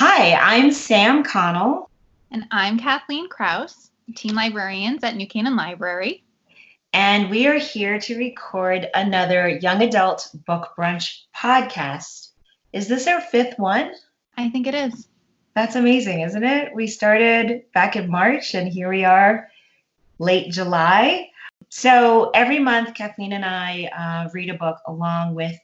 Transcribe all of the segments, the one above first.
Hi, I'm Sam Connell. And I'm Kathleen Kraus, teen librarians at New Canaan Library. And we are here to record another young adult book brunch podcast. Is this our fifth one? I think it is. That's amazing, isn't it? We started back in March and here we are late July. So every month, Kathleen and I read a book along with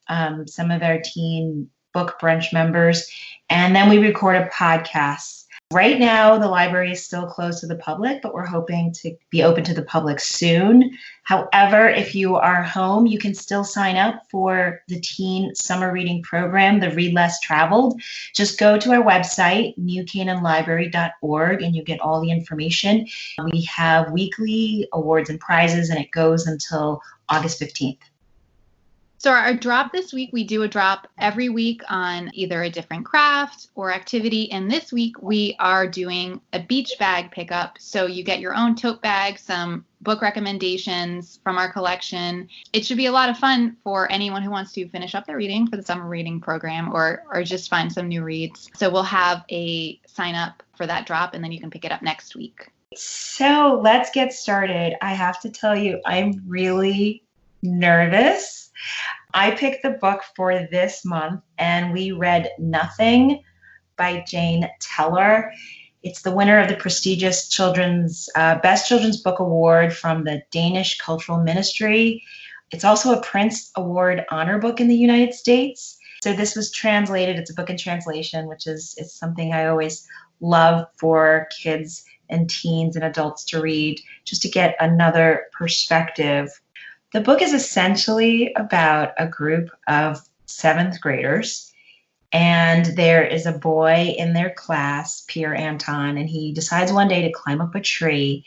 some of our teen book brunch members, and then we record a podcast. Right now, the library is still closed to the public, but we're hoping to be open to the public soon. However, if you are home, you can still sign up for the teen summer reading program, the Read Less Traveled. Just go to our website, newcanaanlibrary.org, and you get all the information. We have weekly awards and prizes, and it goes until August 15th. So our drop this week, we do a drop every week on either a different craft or activity. And this week we are doing a beach bag pickup. So you get your own tote bag, some book recommendations from our collection. It should be a lot of fun for anyone who wants to finish up their reading for the summer reading program or just find some new reads. So we'll have a sign up for that drop and then you can pick it up next week. So let's get started. I have to tell you, I'm really nervous. I picked the book for this month and we read Nothing by Janne Teller. It's the winner of the prestigious Best Children's Book Award from the Danish Cultural Ministry. It's also a Prince Award honor book in the United States. So this was translated. It's a book in translation, which is something I always love for kids and teens and adults to read, just to get another perspective. The book is essentially about a group of seventh graders, and there is a boy in their class, Pierre Anton, and he decides one day to climb up a tree,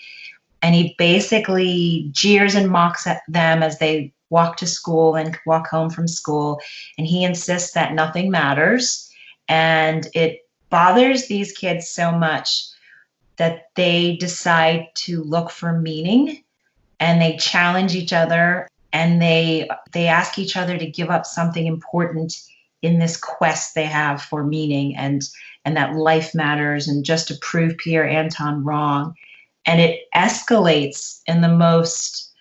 and he basically jeers and mocks at them as they walk to school and walk home from school, and he insists that nothing matters, and it bothers these kids so much that they decide to look for meaning. And they challenge each other and they ask each other to give up something important in this quest they have for meaning and that life matters and just to prove Pierre Anton wrong. And it escalates in the most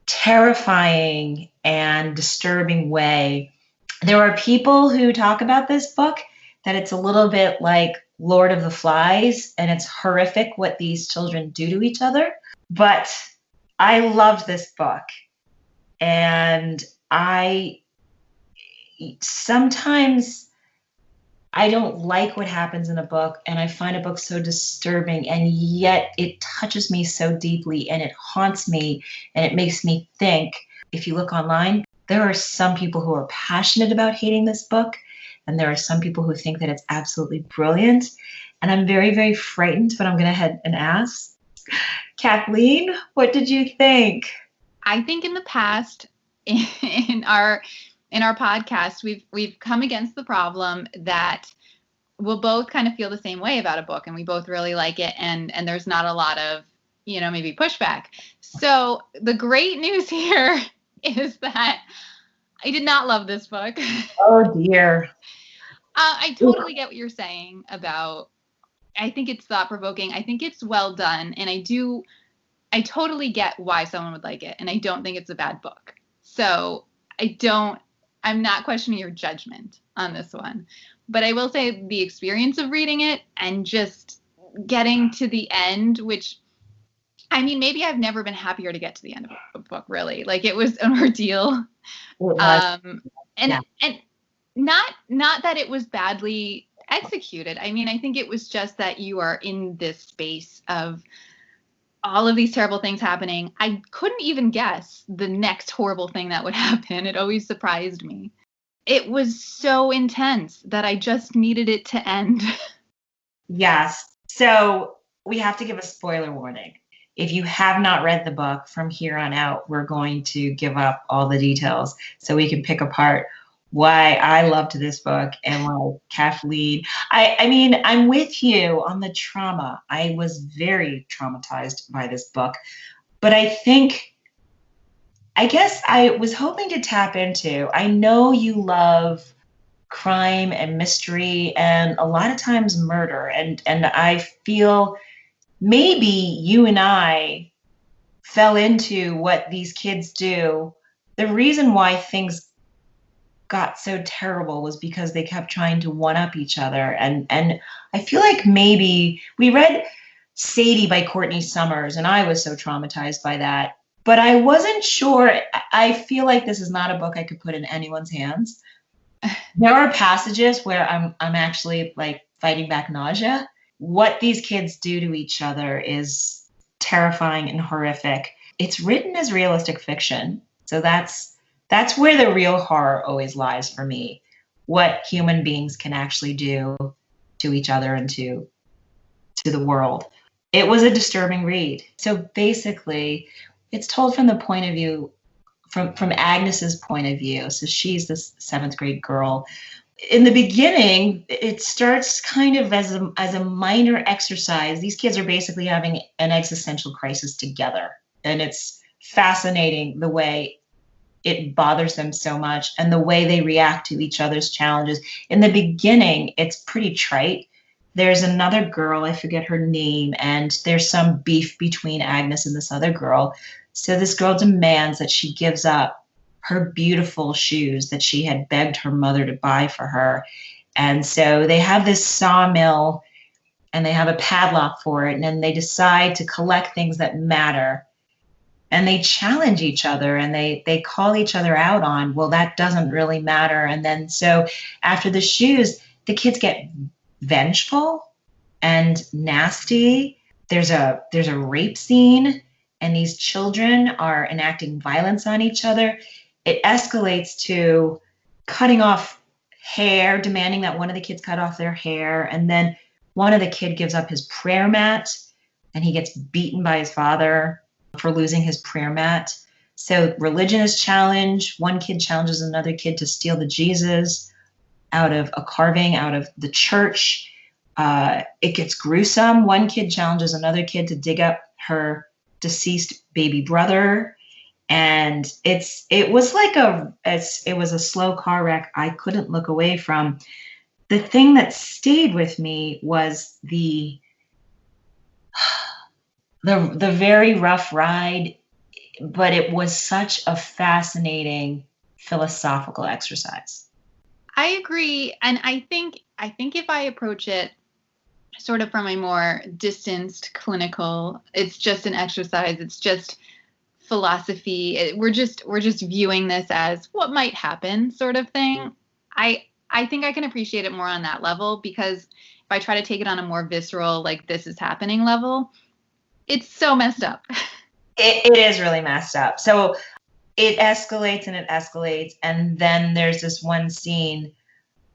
terrifying and disturbing way. There are people who talk about this book that it's a little bit like Lord of the Flies and it's horrific what these children do to each other. But I loved this book, and sometimes I don't like what happens in a book, and I find a book so disturbing, and yet it touches me so deeply, and it haunts me, and it makes me think. If you look online, there are some people who are passionate about hating this book, and there are some people who think that it's absolutely brilliant, and I'm very, very frightened, but I'm going to head and ask. Kathleen, what did you think? I think in the past, in our podcast, we've come against the problem that we'll both kind of feel the same way about a book, and we both really like it, and there's not a lot of maybe pushback. So the great news here is that I did not love this book. Oh dear. I totally get what you're saying about. I think it's thought-provoking. I think it's well done. And I totally get why someone would like it. And I don't think it's a bad book. So I'm not questioning your judgment on this one. But I will say the experience of reading it and just getting to the end, which, I mean, maybe I've never been happier to get to the end of a book, really. Like, it was an ordeal. And not that it was badly executed. I mean, I think it was just that you are in this space of all of these terrible things happening. I couldn't even guess the next horrible thing that would happen. It always surprised me. It was so intense that I just needed it to end. Yes. So we have to give a spoiler warning. If you have not read the book, from here on out, we're going to give up all the details so we can pick apart why I loved this book and why Kathleen. I mean, I'm with you on the trauma. I was very traumatized by this book, but I guess I was hoping to tap into. I know you love crime and mystery and a lot of times murder. And I feel maybe you and I fell into what these kids do. The reason why things got so terrible was because they kept trying to one up each other. And I feel like maybe we read Sadie by Courtney Summers, and I was so traumatized by that. But I wasn't sure. I feel like this is not a book I could put in anyone's hands. There are passages where I'm actually like fighting back nausea. What these kids do to each other is terrifying and horrific. It's written as realistic fiction. So that's where the real horror always lies for me. What human beings can actually do to each other and to the world. It was a disturbing read. So basically, it's told from the point of view from Agnes's point of view. So she's this 7th grade girl. In the beginning, it starts kind of as a minor exercise. These kids are basically having an existential crisis together. And it's fascinating the way it bothers them so much and the way they react to each other's challenges. In the beginning, it's pretty trite. There's another girl, I forget her name, and there's some beef between Agnes and this other girl. So this girl demands that she gives up her beautiful shoes that she had begged her mother to buy for her. And so they have this sawmill and they have a padlock for it. And then they decide to collect things that matter. And they challenge each other and they call each other out on, well, that doesn't really matter. And then so after the shoes, the kids get vengeful and nasty. There's a rape scene. And these children are enacting violence on each other. It escalates to cutting off hair, demanding that one of the kids cut off their hair. And then one of the kid gives up his prayer mat and he gets beaten by his father for losing his prayer mat. So religion is challenged. One kid challenges another kid to steal the Jesus out of a carving out of the church. It gets gruesome. One kid challenges another kid to dig up her deceased baby brother, and it was a slow car wreck I couldn't look away from. The thing that stayed with me was the very rough ride, but it was such a fascinating philosophical exercise. I agree, and I think if I approach it sort of from a more distanced, clinical, it's just an exercise, it's just philosophy, we're just viewing this as what might happen sort of thing. I think I can appreciate it more on that level, because if I try to take it on a more visceral, like this is happening level, it's so messed up. It is really messed up. So it escalates, and then there's this one scene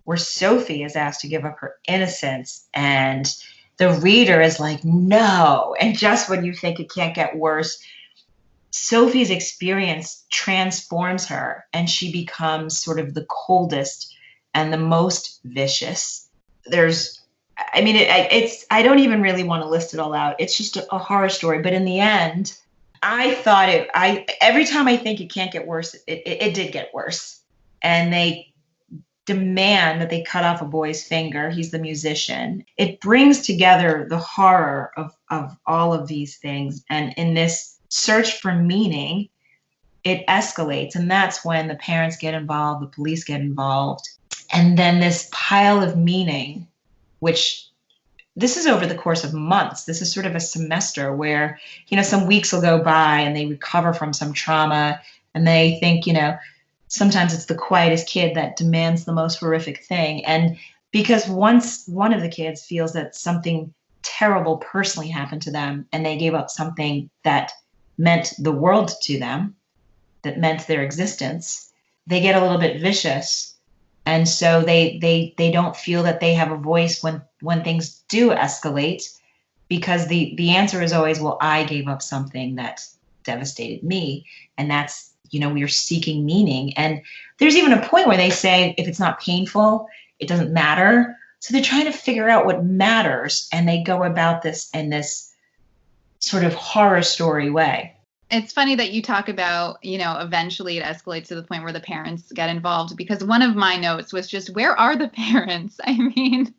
where Sophie is asked to give up her innocence, and the reader is like, no. And just when you think it can't get worse, Sophie's experience transforms her, and she becomes sort of the coldest and the most vicious. I don't even really want to list it all out. It's just a horror story. But in the end, I thought every time I think it can't get worse, it did get worse. And they demand that they cut off a boy's finger. He's the musician. It brings together the horror of all of these things. And in this search for meaning, it escalates. And that's when the parents get involved, the police get involved. And then this pile of meaning, which this is over the course of months. This is sort of a semester where, some weeks will go by and they recover from some trauma and they think, sometimes it's the quietest kid that demands the most horrific thing. And because once one of the kids feels that something terrible personally happened to them and they gave up something that meant the world to them, that meant their existence, they get a little bit vicious. And so they don't feel that they have a voice when things do escalate, because the answer is always, well, I gave up something that devastated me. And that's, we are seeking meaning. And there's even a point where they say, if it's not painful, it doesn't matter. So they're trying to figure out what matters. And they go about this in this sort of horror story way. It's funny that you talk about, eventually it escalates to the point where the parents get involved, because one of my notes was just, where are the parents? I mean,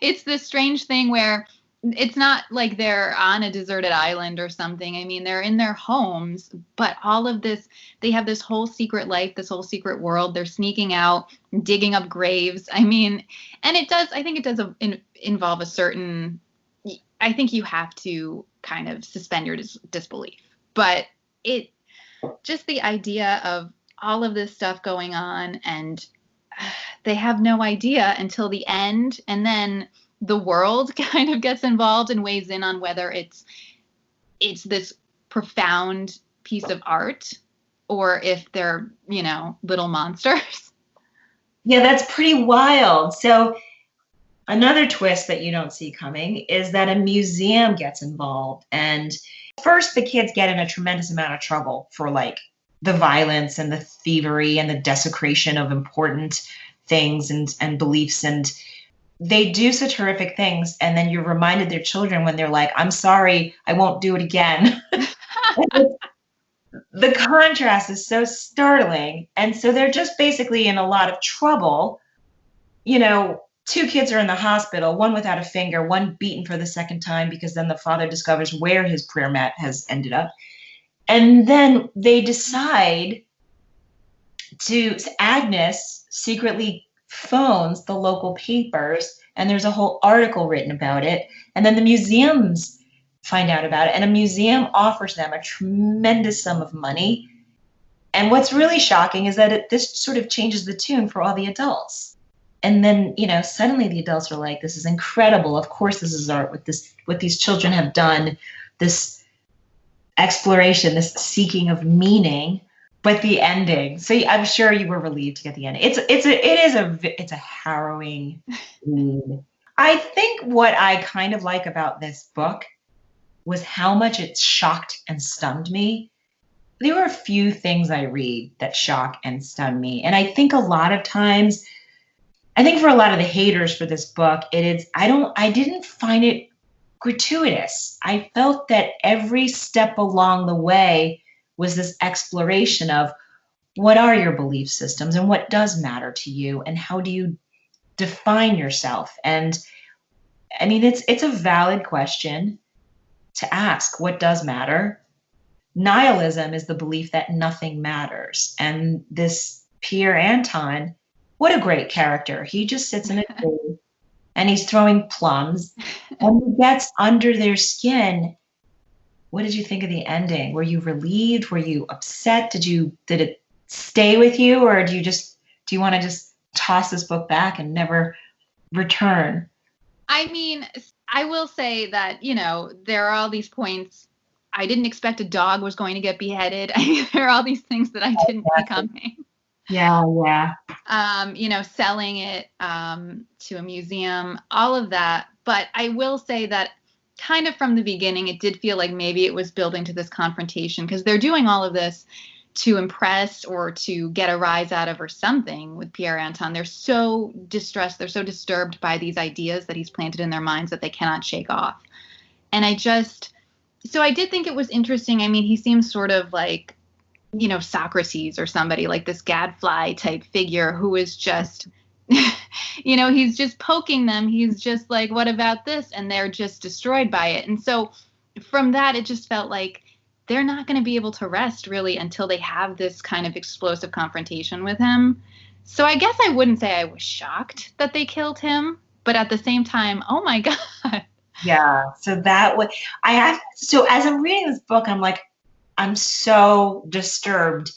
it's this strange thing where it's not like they're on a deserted island or something. I mean, they're in their homes, but all of this, they have this whole secret life, this whole secret world. They're sneaking out, digging up graves. I mean, and I think it does involve a certain, I think you have to kind of suspend your disbelief. But just the idea of all of this stuff going on, and they have no idea until the end. And then the world kind of gets involved and weighs in on whether it's this profound piece of art or if they're, little monsters. Yeah, that's pretty wild. So another twist that you don't see coming is that a museum gets involved. And first, the kids get in a tremendous amount of trouble for like the violence and the thievery and the desecration of important things and beliefs. And they do such horrific things. And then you're reminded their children when they're like, I'm sorry, I won't do it again. The contrast is so startling. And so they're just basically in a lot of trouble. Two kids are in the hospital, one without a finger, one beaten for the second time because then the father discovers where his prayer mat has ended up. And then they decide Agnes secretly phones the local papers, and there's a whole article written about it. And then the museums find out about it, and a museum offers them a tremendous sum of money. And what's really shocking is that this sort of changes the tune for all the adults. And then, suddenly the adults are like, this is incredible. Of course, this is art. What these children have done, this exploration, this seeking of meaning, but the ending. So I'm sure you were relieved to get the ending. It's a harrowing read. I think what I kind of like about this book was how much it shocked and stunned me. There were a few things I read that shock and stun me. And I think a lot of times, for a lot of the haters for this book, I didn't find it gratuitous. I felt that every step along the way was this exploration of what are your belief systems and what does matter to you and how do you define yourself. And I mean, it's a valid question to ask, what does matter? Nihilism is the belief that nothing matters. And this Pierre Anton, what a great character. He just sits in a tree and he's throwing plums and he gets under their skin. What did you think of the ending? Were you relieved? Were you upset? Did it stay with you, or do you want to just toss this book back and never return? I mean, I will say that, there are all these points. I didn't expect a dog was going to get beheaded. There are all these things that I didn't see coming. Yeah. Selling it to a museum, all of that. But I will say that kind of from the beginning, it did feel like maybe it was building to this confrontation, because they're doing all of this to impress or to get a rise out of or something with Pierre Anton. They're so distressed. They're so disturbed by these ideas that he's planted in their minds that they cannot shake off. And so I did think it was interesting. I mean, he seems sort of like, Socrates or somebody, like this gadfly type figure who is just, he's just poking them. He's just like, what about this? And they're just destroyed by it. And so from that, it just felt like they're not going to be able to rest really until they have this kind of explosive confrontation with him. So I guess I wouldn't say I was shocked that they killed him, but at the same time, oh my God. Yeah. So so as I'm reading this book, I'm like, I'm so disturbed,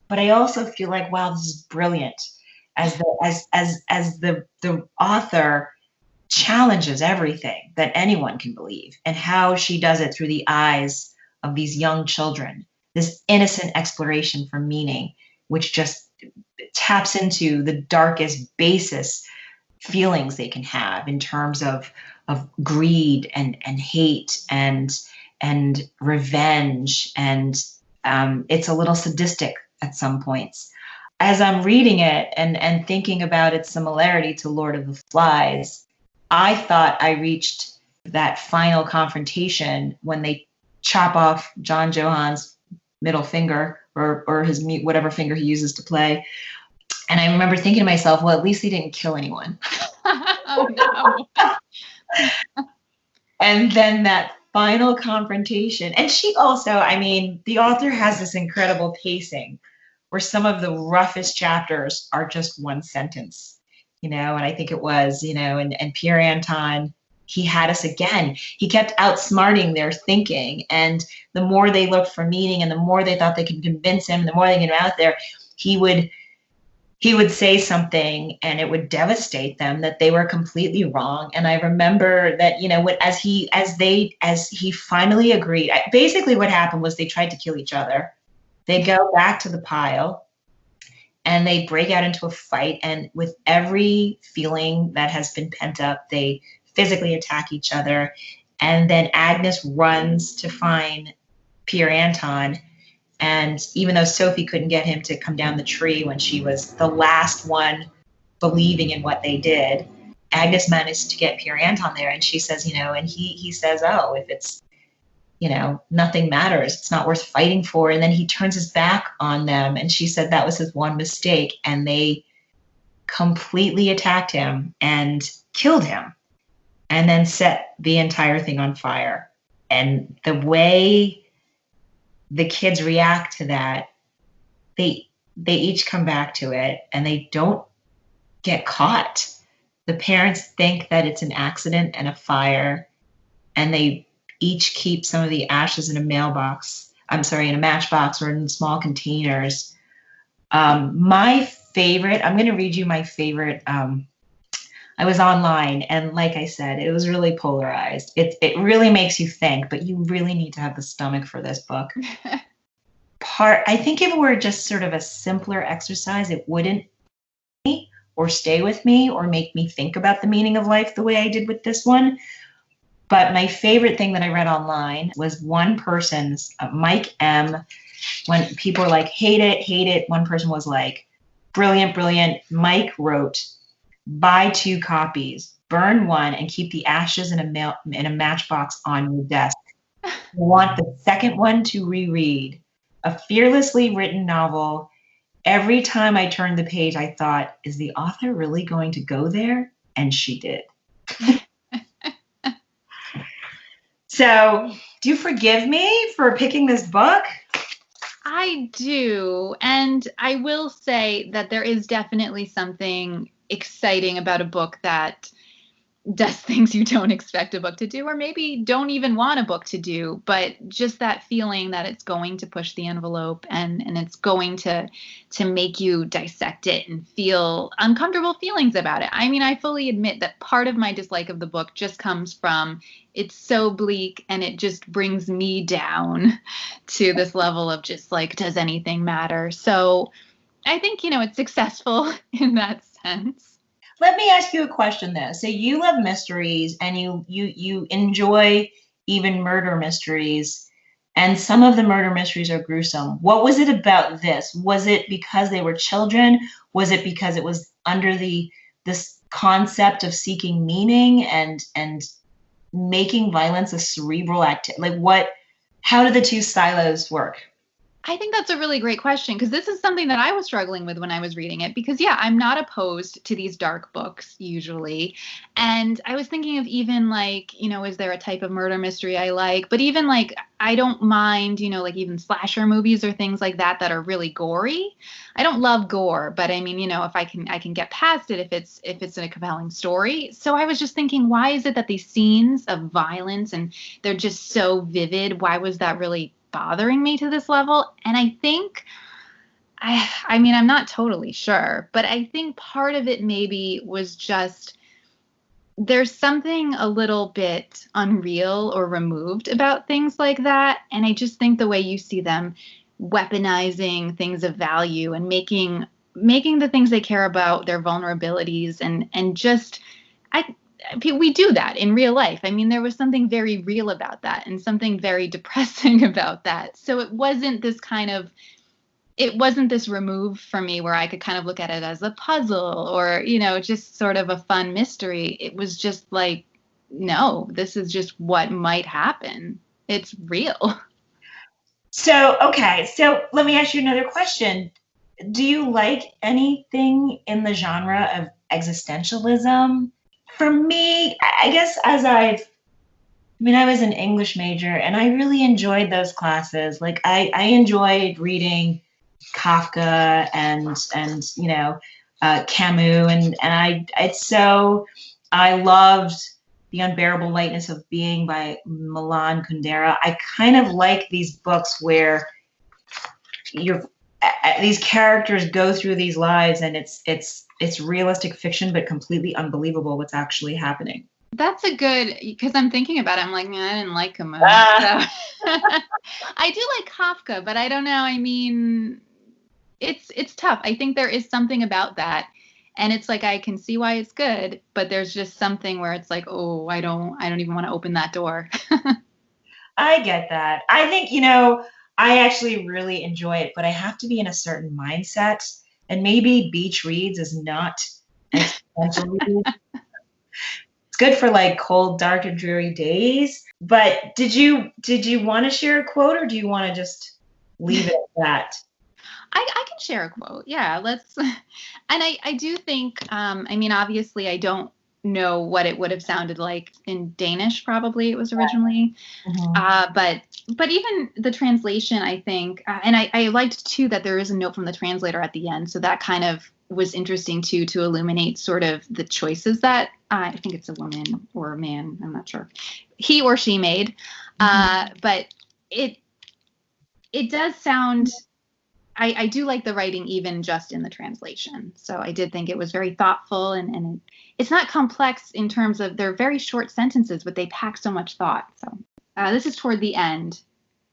but I also feel like, wow, this is brilliant. As the author challenges everything that anyone can believe, and how she does it through the eyes of these young children, this innocent exploration for meaning, which just taps into the darkest, basest feelings they can have in terms of greed and hate and revenge. And it's a little sadistic at some points. As I'm reading it and thinking about its similarity to Lord of the Flies, I thought I reached that final confrontation when they chop off John Johann's middle finger or his whatever finger he uses to play. And I remember thinking to myself, well, at least he didn't kill anyone. Oh, no. And then that final confrontation. And she also, I mean, the author has this incredible pacing where some of the roughest chapters are just one sentence, and I think it was, and Pierre Anton, he had us again. He kept outsmarting their thinking. And the more they looked for meaning and the more they thought they could convince him, the more they get him out there, he would say something and it would devastate them that they were completely wrong. And I remember that, as he finally agreed, basically what happened was they tried to kill each other. They go back to the pile and they break out into a fight. And with every feeling that has been pent up, they physically attack each other. And then Agnes runs to find Pierre Anton. And even though Sophie couldn't get him to come down the tree when she was the last one believing in what they did, Agnes managed to get Pierre Anton there. And she says, and he says, oh, if it's, nothing matters, it's not worth fighting for. And then he turns his back on them. And she said that was his one mistake. And they completely attacked him and killed him and then set the entire thing on fire. And the way the kids react to that, they each come back to it and they don't get caught. The parents think that it's an accident and a fire, and they each keep some of the ashes in a matchbox or in small containers. My favorite, I'm going to read you my favorite. I was online, and like I said, it was really polarized. It really makes you think, but you really need to have the stomach for this book. I think if it were just sort of a simpler exercise, it wouldn't or stay with me or make me think about the meaning of life the way I did with this one. But my favorite thing that I read online was one person's, Mike M. When people were like, hate it, one person was like, brilliant. Mike wrote, buy 2 copies, burn one, and keep the ashes in a matchbox on your desk. You want the second one to reread. A fearlessly written novel. Every time I turned the page, I thought, is the author really going to go there? And she did. So, do you forgive me for picking this book? I do. And I will say that there is definitely something exciting about a book that does things you don't expect a book to do, or maybe don't even want a book to do, but just that feeling that it's going to push the envelope and it's going to make you dissect it and feel uncomfortable feelings about it. I mean, I fully admit that part of my dislike of the book just comes from it's so bleak and it just brings me down to this level of just like, does anything matter? So I think, it's successful in that sense. Let me ask you a question though. So you love mysteries and you enjoy even murder mysteries, and some of the murder mysteries are gruesome. What was it about this? Was it because they were children? Was it because it was under this concept of seeking meaning and making violence a cerebral activity? Like how do the two silos work? I think that's a really great question, because this is something that I was struggling with when I was reading it, because I'm not opposed to these dark books usually. And I was thinking of even like, is there a type of murder mystery I like? But even like, I don't mind, like even slasher movies or things like that are really gory. I don't love gore, but I mean, if I can get past it if it's a compelling story. So I was just thinking, why is it that these scenes of violence and they're just so vivid? Why was that really bothering me to this level? And I think, I mean, I'm not totally sure, but I think part of it maybe was just there's something a little bit unreal or removed about things like that. And I just think the way you see them weaponizing things of value and making the things they care about their vulnerabilities and just we do that in real life. I mean, there was something very real about that and something very depressing about that. So it wasn't this remove for me where I could kind of look at it as a puzzle or, just sort of a fun mystery. It was just like, no, this is just what might happen. It's real. So, okay, so let me ask you another question. Do you like anything in the genre of existentialism? For me, I guess I was an English major and I really enjoyed those classes. Like I enjoyed reading Kafka and Camus I loved The Unbearable Lightness of Being by Milan Kundera. I kind of like these books where you're these characters go through these lives and it's realistic fiction but completely unbelievable what's actually happening. That's a good, because I'm thinking about it. I'm like, I didn't like Camus. So. I do like Kafka, but I don't know. I mean, it's tough. I think there is something about that. And it's like, I can see why it's good, but there's just something where it's like, oh, I don't even want to open that door. I get that. I think, I actually really enjoy it, but I have to be in a certain mindset. And maybe beach reads is not an existential read. It's good for like cold, dark, and dreary days. But did you want to share a quote, or do you want to just leave it at that? I can share a quote. Yeah, let's. And I do think, obviously I don't know what it would have sounded like in Danish, probably it was originally. Mm-hmm. But even the translation, I think, and I liked too that there is a note from the translator at the end. So that kind of was interesting too, to illuminate sort of the choices that I think it's a woman or a man, I'm not sure, he or she made. Mm-hmm. But it does sound, I do like the writing even just in the translation. So I did think it was very thoughtful and it's not complex in terms of, they're very short sentences, but they pack so much thought. So this is toward the end.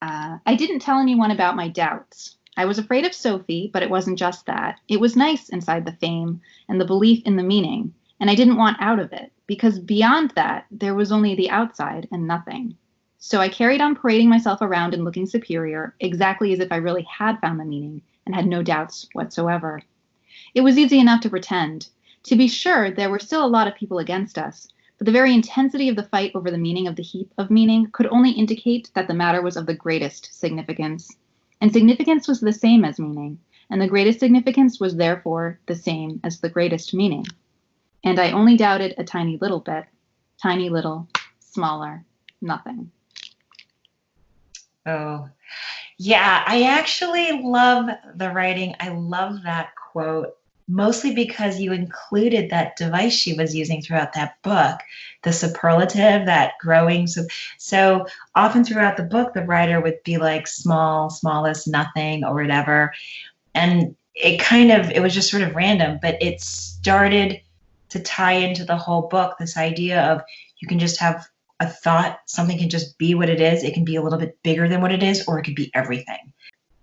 I didn't tell anyone about my doubts. I was afraid of Sophie, but it wasn't just that. It was nice inside the fame and the belief in the meaning, and I didn't want out of it, because beyond that, there was only the outside and nothing. So I carried on parading myself around and looking superior, exactly as if I really had found the meaning and had no doubts whatsoever. It was easy enough to pretend. To be sure, there were still a lot of people against us, but the very intensity of the fight over the meaning of the heap of meaning could only indicate that the matter was of the greatest significance. And significance was the same as meaning, and the greatest significance was therefore the same as the greatest meaning. And I only doubted a tiny little bit, tiny little, smaller, nothing. Oh, yeah, I actually love the writing. I love that quote, mostly because you included that device she was using throughout that book, the superlative, that growing. So often throughout the book, the writer would be like small, smallest, nothing, or whatever. And it was just sort of random, but it started to tie into the whole book, this idea of you can just have a thought, something can just be what it is. It can be a little bit bigger than what it is, or it could be everything.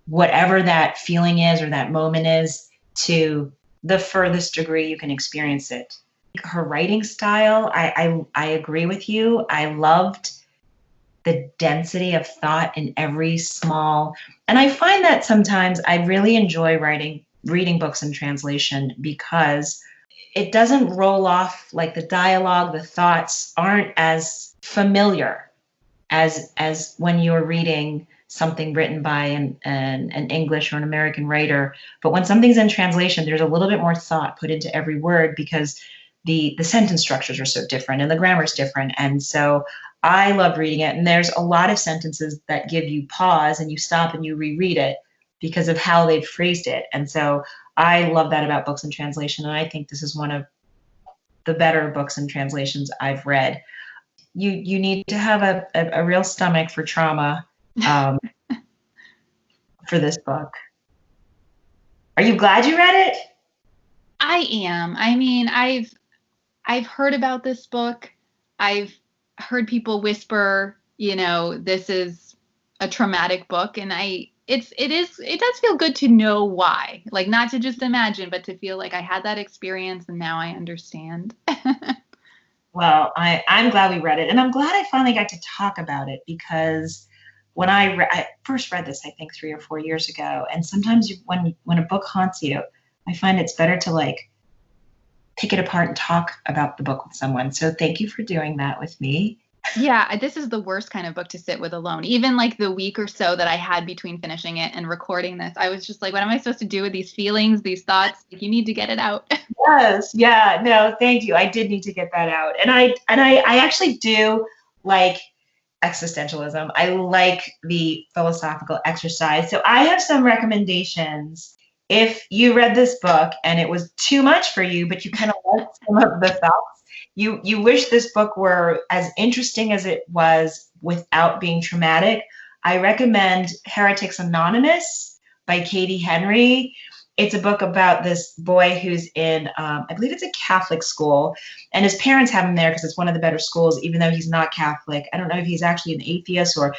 Whatever that feeling is or that moment is, to the furthest degree you can experience it. Her writing style, I agree with you. I loved the density of thought in every small, and I find that sometimes I really enjoy reading books in translation because it doesn't roll off, like the dialogue, the thoughts aren't as familiar as when you're reading something written by an English or an American writer. But when something's in translation, there's a little bit more thought put into every word because the sentence structures are so different and the grammar is different. And so I loved reading it. And there's a lot of sentences that give you pause and you stop and you reread it because of how they've phrased it. And so I love that about books in translation. And I think this is one of the better books in translations I've read. You need to have a real stomach for trauma for this book. Are you glad you read it? I am. I mean, I've heard about this book. I've heard people whisper, this is a traumatic book, and it does feel good to know why. Like, not to just imagine, but to feel like I had that experience and now I understand. Well, I'm glad we read it, and I'm glad I finally got to talk about it, because when I first read this, I think 3 or 4 years ago, and sometimes when a book haunts you, I find it's better to like pick it apart and talk about the book with someone. So thank you for doing that with me. Yeah, this is the worst kind of book to sit with alone. Even like the week or so that I had between finishing it and recording this, I was just like, what am I supposed to do with these feelings, these thoughts? Like, you need to get it out. Yes, yeah, no, thank you. I did need to get that out. And I actually do like existentialism. I like the philosophical exercise. So I have some recommendations. If you read this book and it was too much for you, but you kind of liked some of the thoughts, you wish this book were as interesting as it was without being traumatic, I recommend Heretics Anonymous by Katie Henry. It's a book about this boy who's in, I believe it's a Catholic school, and his parents have him there because it's one of the better schools, even though he's not Catholic. I don't know if he's actually an atheist or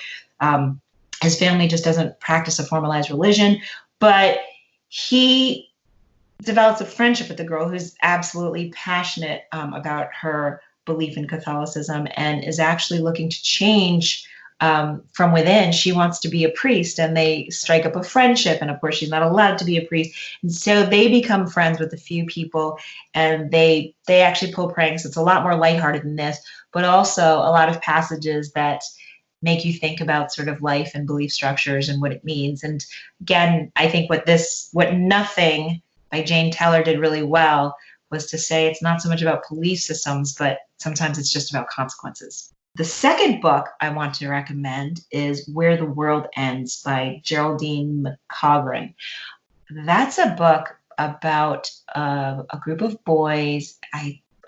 his family just doesn't practice a formalized religion, but he develops a friendship with the girl who's absolutely passionate about her belief in Catholicism and is actually looking to change from within. She wants to be a priest, and they strike up a friendship. And of course, she's not allowed to be a priest, and so they become friends with a few people, and they actually pull pranks. It's a lot more lighthearted than this, but also a lot of passages that make you think about sort of life and belief structures and what it means. And again, I think what Nothing by Janne Teller did really well was to say it's not so much about belief systems, but sometimes it's just about consequences. The second book I want to recommend is Where the World Ends by Geraldine McCaughrean. That's a book about a group of boys,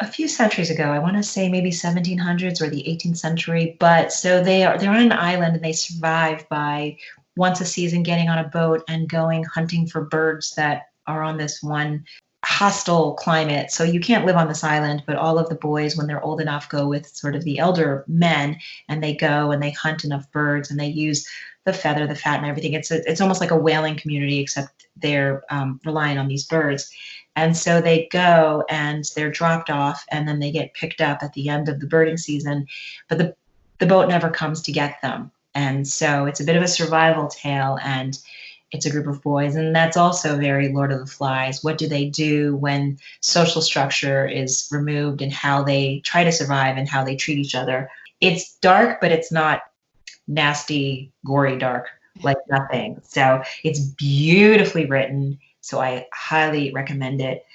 a few centuries ago. I want to say maybe 1700s or the 18th century. But so they're on an island, and they survive by once a season getting on a boat and going hunting for birds that are on this one hostile climate. So you can't live on this island, but all of the boys, when they're old enough, go with sort of the elder men, and they go and they hunt enough birds, and they use the feather, the fat, and everything. It's almost like a whaling community, except they're relying on these birds. And so they go and they're dropped off, and then they get picked up at the end of the birding season, but the boat never comes to get them. And so it's a bit of a survival tale, and it's a group of boys, and that's also very Lord of the Flies. What do they do when social structure is removed, and how they try to survive and how they treat each other? It's dark, but it's not nasty, gory dark like Nothing. So it's beautifully written. So I highly recommend it.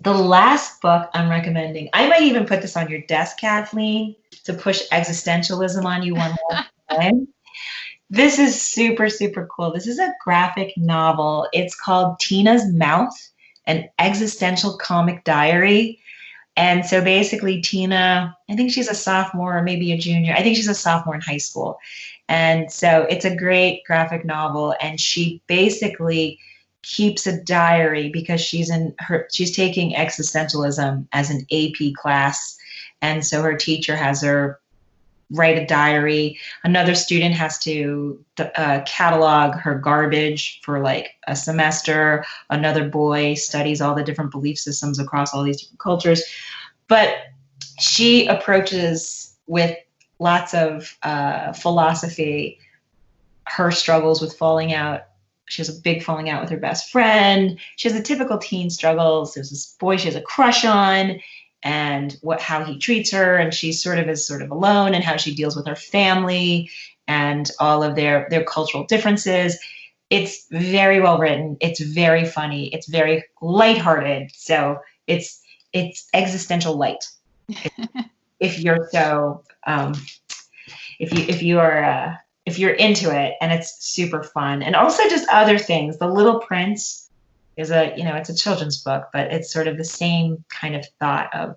The last book I'm recommending, I might even put this on your desk, Kathleen, to push existentialism on you one more time. This is super, super cool. This is a graphic novel. It's called Tina's Mouth, an existential comic diary. And so basically, Tina, I think she's a sophomore or maybe a junior. I think she's a sophomore in high school. And so it's a great graphic novel. And she basically keeps a diary because she's taking existentialism as an AP class. And so her teacher has her write a diary. Another student has to catalog her garbage for like a semester. Another boy studies all the different belief systems across all these different cultures. But she approaches with lots of philosophy her struggles with falling out. She has a big falling out with her best friend. She has the typical teen struggles. There's this boy she has a crush on, and how he treats her, and she sort of alone, and how she deals with her family and all of their cultural differences. It's very well written. It's very funny. It's very lighthearted. So it's existential light. If you're so if you're into it, and it's super fun. And also just other things. The Little Prince is it's a children's book, but it's sort of the same kind of thought of,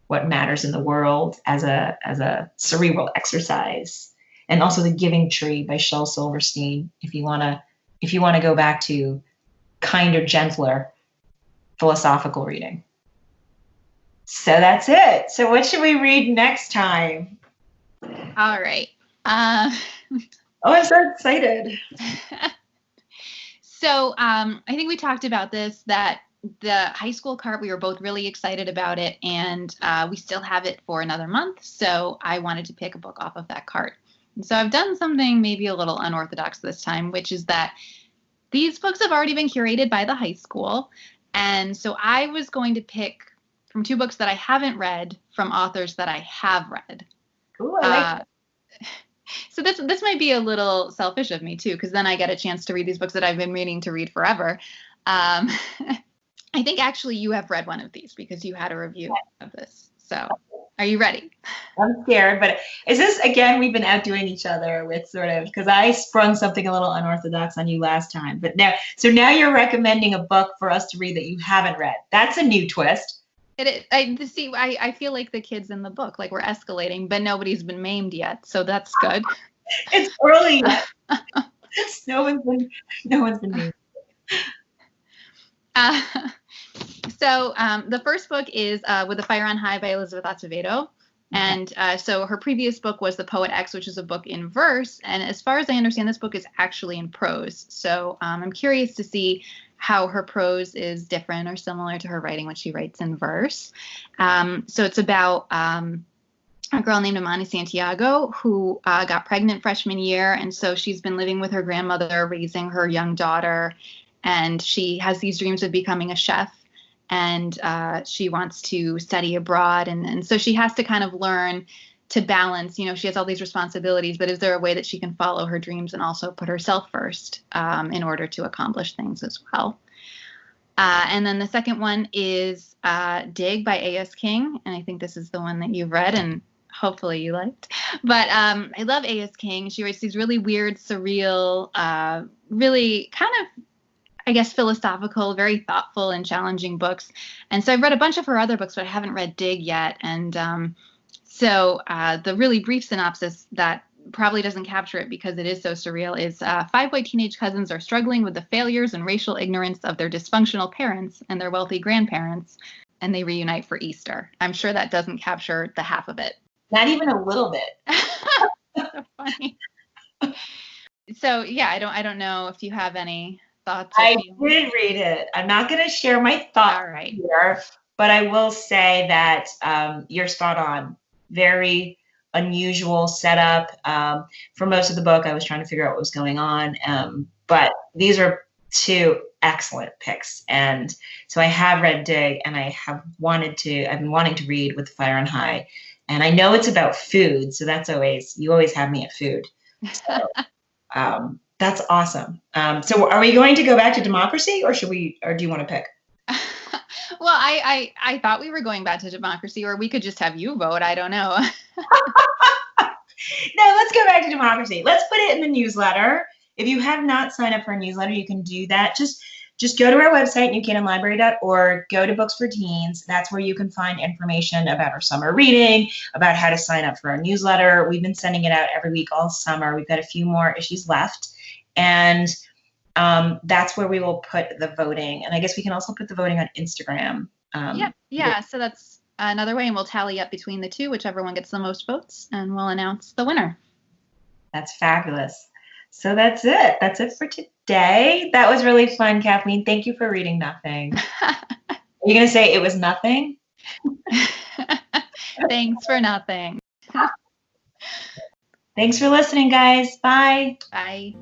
what matters in the world as a cerebral exercise. And also The Giving Tree by Shel Silverstein, if you want to go back to kinder, gentler philosophical reading. So that's it. So what should we read next time? All right. Oh, I'm so excited. So I think we talked about this, that the high school cart, we were both really excited about it, and we still have it for another month. So I wanted to pick a book off of that cart. And so I've done something maybe a little unorthodox this time, which is that these books have already been curated by the high school. And so I was going to pick from two books that I haven't read from authors that I have read. Ooh, I like Uh, so this might be a little selfish of me too, because then I get a chance to read these books that I've been meaning to read forever. Um, I think actually you have read one of these because you had a review of this. So are you ready? I'm scared, but is this again? We've been outdoing each other with sort of because I sprung something a little unorthodox on you last time, but now you're recommending a book for us to read that you haven't read. That's a new twist. I feel like the kids in the book, like we're escalating, but nobody's been maimed yet, so that's good. It's early. no one's been named. So the first book is With the Fire on High by Elizabeth Acevedo. And so her previous book was The Poet X, which is a book in verse. And as far as I understand, this book is actually in prose. So I'm curious to see how her prose is different or similar to her writing when she writes in verse. So it's about a girl named Amani Santiago who got pregnant freshman year. And so she's been living with her grandmother, raising her young daughter. And she has these dreams of becoming a chef. And she wants to study abroad. And so she has to kind of learn to balance, she has all these responsibilities, but is there a way that she can follow her dreams and also put herself first in order to accomplish things as well? And then the second one is Dig by A.S. King. And I think this is the one that you've read and hopefully you liked. But I love A.S. King. She writes these really weird, surreal, really kind of, I guess, philosophical, very thoughtful and challenging books. And so I've read a bunch of her other books, but I haven't read Dig yet. And so the really brief synopsis that probably doesn't capture it because it is so surreal is 5 white teenage cousins are struggling with the failures and racial ignorance of their dysfunctional parents and their wealthy grandparents, and they reunite for Easter. I'm sure that doesn't capture the half of it. Not even a little bit. So funny. So yeah, I don't know if you have any thoughts. I did read it. I'm not going to share my thoughts here, but I will say that you're spot on. Very unusual setup. For most of the book, I was trying to figure out what was going on. But these are two excellent picks. And so I have read Dig, and I've been wanting to read With the Fire on High. And I know it's about food, so you always have me at food. So, that's awesome. So are we going to go back to democracy or do you want to pick? Well, I thought we were going back to democracy, or we could just have you vote. I don't know. No, let's go back to democracy. Let's put it in the newsletter. If you have not signed up for a newsletter, you can do that. Just go to our website, newcanaanlibrary.org, go to Books for Teens. That's where you can find information about our summer reading, about how to sign up for our newsletter. We've been sending it out every week all summer. We've got a few more issues left. And that's where we will put the voting. And I guess we can also put the voting on Instagram. Yeah. So that's another way, and we'll tally up between the two, whichever one gets the most votes, and we'll announce the winner. That's fabulous. So that's it. That's it for today. That was really fun, Kathleen. Thank you for reading Nothing. Are you going to say it was nothing? Thanks for nothing. Thanks for listening, guys. Bye. Bye.